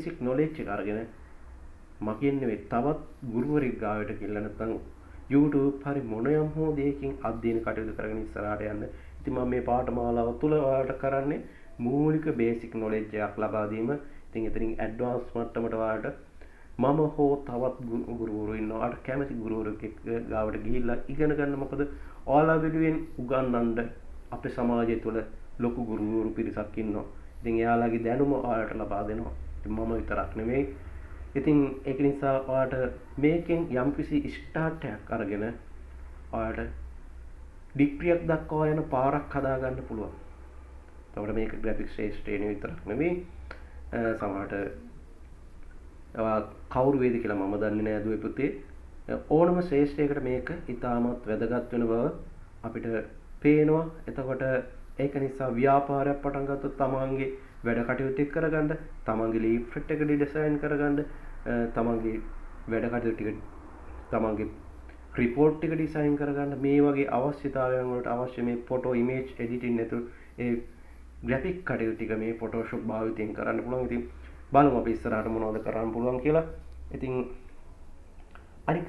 Basic knowledge එක අරගෙන මගෙන් නෙවෙයි තවත් ගුරුවරයෙක් ගාවට ගිහලා නැත්නම් YouTube හරි මොන යම් හෝ දෙයකින් අධ්‍යයන කටයුතු කරගෙන ඉස්සරහට යන්න. ඉතින් මම මේ පාඨමාලාව තුළ ඔයාලට කරන්නේ මූලික බේසික් නොලෙජ් එකක් ලබා දීම. ඉතින් එතනින් ඇඩ්වාන්ස් මට්ටමට ඔයාලට මම හෝ තවත් ගුරුවරු ඉන්නවා. ඔයාලට කැමති ගුරුවරයෙක් ගාවට ගිහිල්ලා ඉගෙන ගන්න. මොකද ඔයාලා වෙනුවෙන් උගන්වන්න අපේ සමාජය තුළ ලොකු ගුරුවරු පිරිසක් ඉන්නවා. ඉතින් එයාලගේ දැනුම ඔයාලට ලබා දෙනවා. ඉතින් මම විතරක් නෙමෙයි. ඉතින් ඒක නිසා ඔයාලට මේකෙන් යම්කිසි ස්ටාර්ට් එකක් අරගෙන ඔයාලට ඩිග්‍රියක් දක්වා යන පාරක් හදා ගන්න පුළුවන්. එතකොට මේක ග්‍රැෆික්ස් ශ්‍රේෂ්ඨයෙන් විතරක් නෙමෙයි සමහරට කවුරු වේද කියලා මම දන්නේ නෑ දුවේ පුතේ. ඕනම ශ්‍රේෂ්ඨයකට මේක ඉතාමත් වැදගත් වෙන බව අපිට පේනවා. එතකොට ඒක නිසා ව්‍යාපාරයක් පටන් ගත්තොත් තමන්ගේ වැඩ කටයුතු ටික කරගන්න, තමන්ගේ ලීෆ්ලෙට් එක ඩිසයින් කරගන්න, තමන්ගේ වැඩ කටයුතු ටික තමන්ගේ රිපෝට් ටික ඩිසයින් කරගන්න මේ වගේ අවශ්‍යතාවයන් වලට අවශ්‍ය මේ ෆොටෝ ඉමේජ් එඩිටින් ඇතුළු ඒ ග්‍රැෆික් කටයුතු ටික මේ ෆොටෝෂොප් භාවිතයෙන් කරන්න පුළුවන්. ඉතින් බලමු අපි ඉස්සරහට මොනවද කරන්න පුළුවන් කියලා. ඉතින්